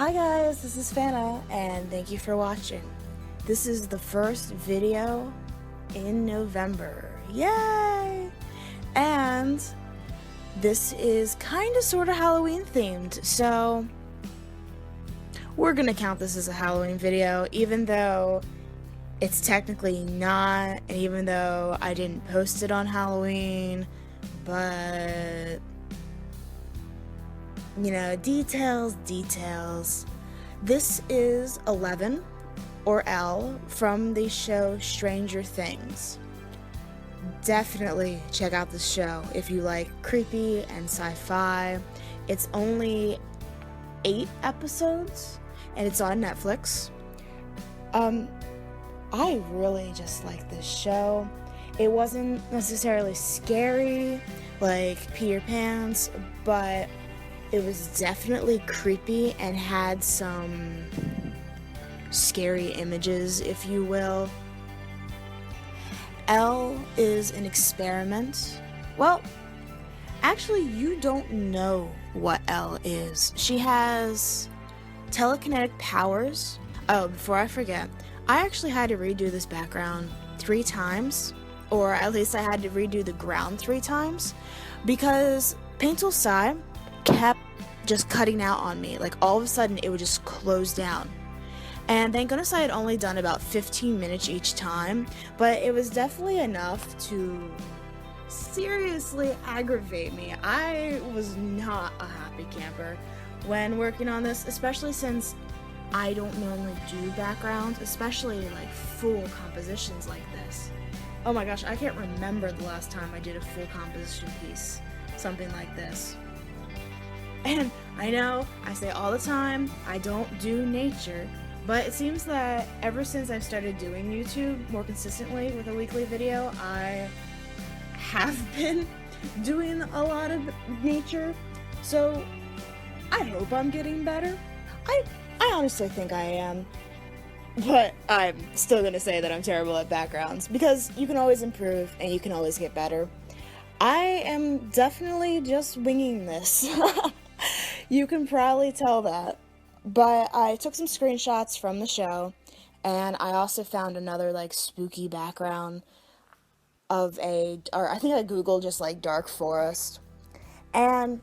Hi guys, this is Fana, and thank you for watching. This is the first video in November. Yay! And this is kind of sort of Halloween themed, so we're gonna count this as a Halloween video, even though it's technically not, and even though I didn't post it on Halloween, but you know, details. This is 11, or L, from the show Stranger Things. Definitely check out this show if you like creepy and sci-fi. It's only 8 episodes, and it's on Netflix. I really just like this show. It wasn't necessarily scary like Peter Pan's, but it was definitely creepy and had some scary images, if you will. Elle is an experiment. Well, actually, you don't know what Elle is. She has telekinetic powers. Oh, before I forget, I actually had to redo this background 3 times, or at least I had to redo the ground 3 times, because Tool Sai kept just cutting out on me. Like, all of a sudden it would just close down. And thank goodness I had only done about 15 minutes each time, but it was definitely enough to seriously aggravate me. I was not a happy camper when working on this, especially since I don't normally do backgrounds, especially like full compositions like this. Oh my gosh, I can't remember the last time I did a full composition piece, something like this. And I know, I say all the time, I don't do nature, but it seems that ever since I've started doing YouTube more consistently with a weekly video, I have been doing a lot of nature, so I hope I'm getting better. I honestly think I am, but I'm still gonna say that I'm terrible at backgrounds, because you can always improve and you can always get better. I am definitely just winging this. You can probably tell that, but I took some screenshots from the show, and I also found another like spooky background of or I think I googled just like dark forest, and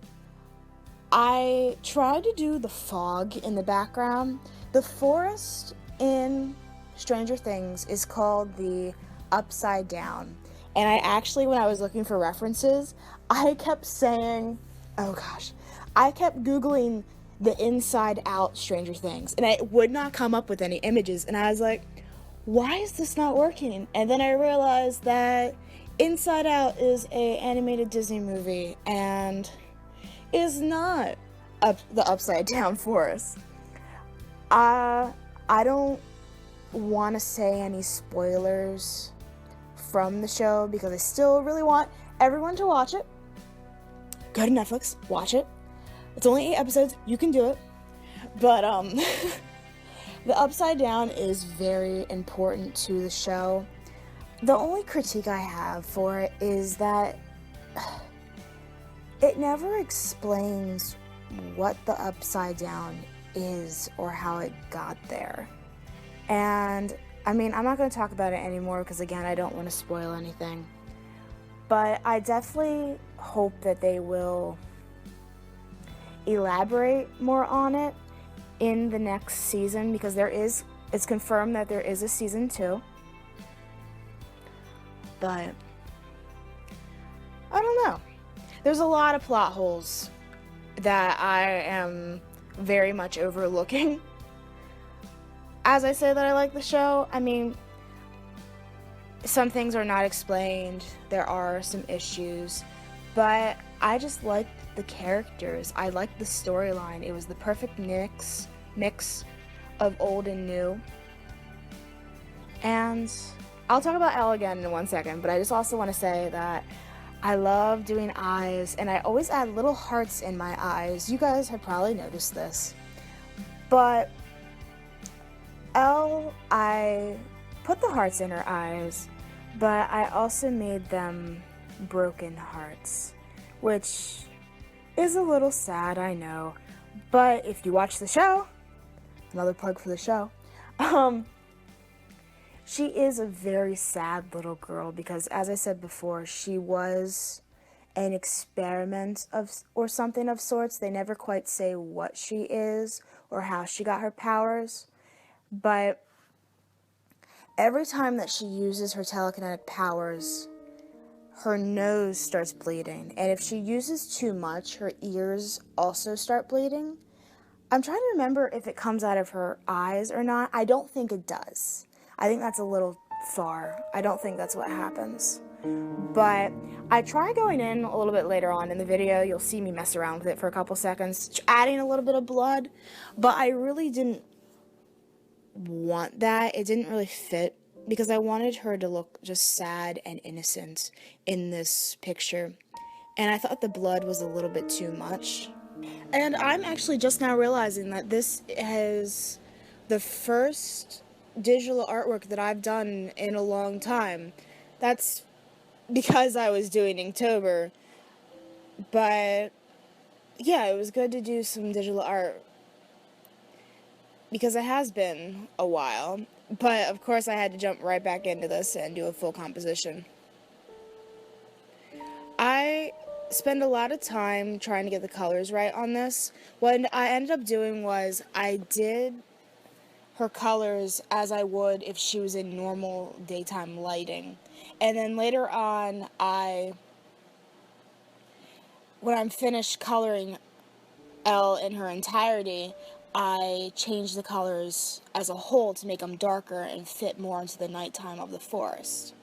I tried to do the fog in the background. The forest in Stranger Things is called the Upside Down, and I actually, when I was looking for references, I kept saying, oh gosh, I kept googling the Inside Out Stranger Things, and it would not come up with any images, and I was like, why is this not working? And then I realized that Inside Out is a animated Disney movie and is not the Upside Down forest. I don't want to say any spoilers from the show because I still really want everyone to watch it. Go to Netflix, watch it. It's only 8 episodes, you can do it. But the Upside Down is very important to the show. The only critique I have for it is that it never explains what the Upside Down is or how it got there. And I mean, I'm not going to talk about it anymore because, again, I don't want to spoil anything. But I definitely hope that they will elaborate more on it in the next season, because it's confirmed that there is a season 2. But I don't know. There's a lot of plot holes that I am very much overlooking. As I say that I like the show, I mean, some things are not explained, there are some issues, but I just like the characters. I like the storyline. It was the perfect mix of old and new. And I'll talk about Elle again in 1 second, but I just also want to say that I love doing eyes, and I always add little hearts in my eyes. You guys have probably noticed this. But Elle, I put the hearts in her eyes, but I also made them broken hearts, which is a little sad, I know. But if you watch the show, Another plug for the show. Um, she is a very sad little girl because, as I said before, she was an experiment of or something of sorts. They never quite say what she is or how she got her powers, but every time that she uses her telekinetic powers, her nose starts bleeding, and if she uses too much, her ears also start bleeding. I'm trying to remember if it comes out of her eyes or not. I don't think it does. I think that's a little far. I don't think that's what happens. But I try going in a little bit later on in the video. You'll see me mess around with it for a couple seconds, adding a little bit of blood. But I really didn't want that. It didn't really fit because I wanted her to look just sad and innocent in this picture. And I thought the blood was a little bit too much. And I'm actually just now realizing that this is the first digital artwork that I've done in a long time. That's because I was doing Inktober. But yeah, it was good to do some digital art because it has been a while. But of course I had to jump right back into this and do a full composition. I spend a lot of time trying to get the colors right on this. What I ended up doing was I did her colors as I would if she was in normal daytime lighting. And then later on, when I'm finished coloring Elle in her entirety, I changed the colors as a whole to make them darker and fit more into the nighttime of the forest.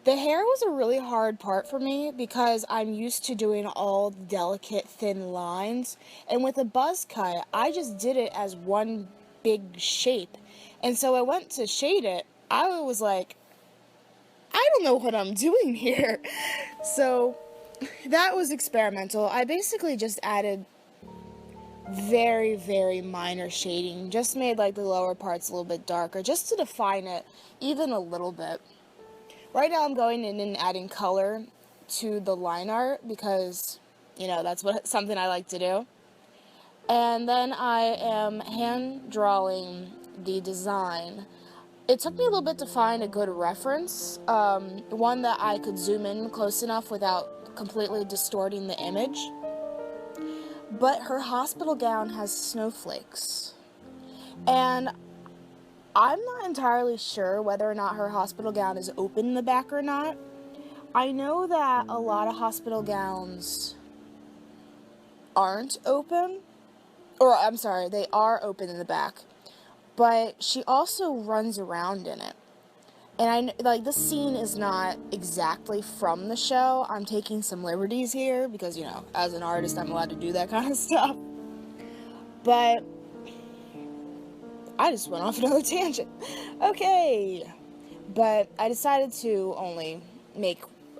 The hair was a really hard part for me because I'm used to doing all the delicate, thin lines. And with a buzz cut, I just did it as one big shape. And so I went to shade it. I was like, I don't know what I'm doing here. So that was experimental. I basically just added very, very minor shading. Just made like the lower parts a little bit darker just to define it even a little bit. Right now I'm going in and adding color to the line art because, you know, that's something I like to do. And then I am hand drawing the design. It took me a little bit to find a good reference, one that I could zoom in close enough without completely distorting the image. But her hospital gown has snowflakes. And I'm not entirely sure whether or not her hospital gown is open in the back or not. I know that a lot of hospital gowns aren't open. Or, I'm sorry, they are open in the back. But she also runs around in it. And this scene is not exactly from the show. I'm taking some liberties here because, you know, as an artist, I'm allowed to do that kind of stuff. But I just went off another tangent. Okay. But I decided to only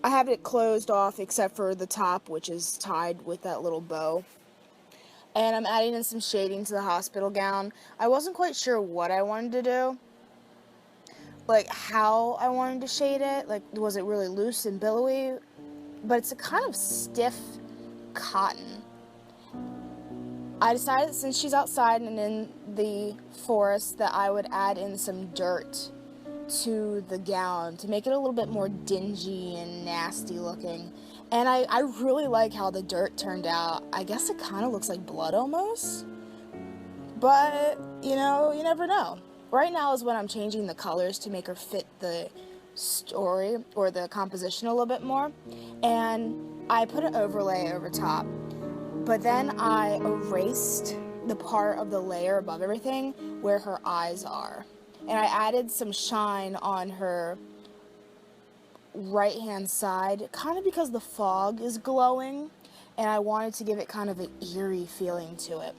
I have it closed off except for the top, which is tied with that little bow. And I'm adding in some shading to the hospital gown. I wasn't quite sure what I wanted to do. Like, how I wanted to shade it. Like, was it really loose and billowy? But it's a kind of stiff cotton. I decided that since she's outside and in the forest that I would add in some dirt to the gown to make it a little bit more dingy and nasty looking. And I really like how the dirt turned out. I guess it kind of looks like blood almost. But, you know, you never know. Right now is when I'm changing the colors to make her fit the story or the composition a little bit more. And I put an overlay over top. But then I erased the part of the layer above everything where her eyes are. And I added some shine on her right-hand side, kind of because the fog is glowing, and I wanted to give it kind of an eerie feeling to it.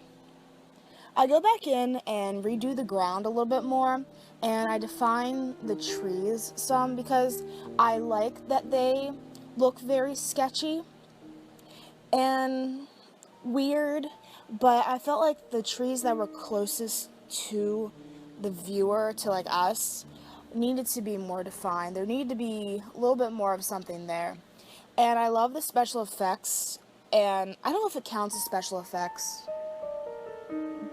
I go back in and redo the ground a little bit more, and I define the trees some because I like that they look very sketchy and weird, but I felt like the trees that were closest to the viewer, to like us, needed to be more defined. There needed to be a little bit more of something there. And I love the special effects, and I don't know if it counts as special effects,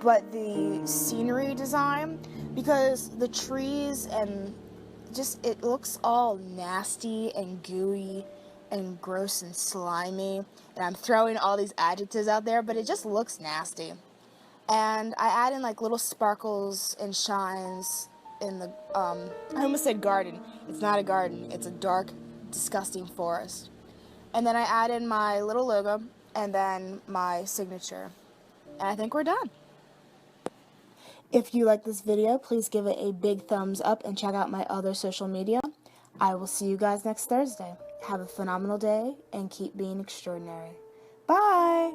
but the scenery design, because the trees and just, it looks all nasty and gooey and gross and slimy, and I'm throwing all these adjectives out there, but it just looks nasty. And I add in like little sparkles and shines in the, I almost said garden. It's not a garden, it's a dark, disgusting forest. And then I add in my little logo and then my signature. And I think we're done. If you like this video, please give it a big thumbs up and check out my other social media. I will see you guys next Thursday. Have a phenomenal day and keep being extraordinary. Bye!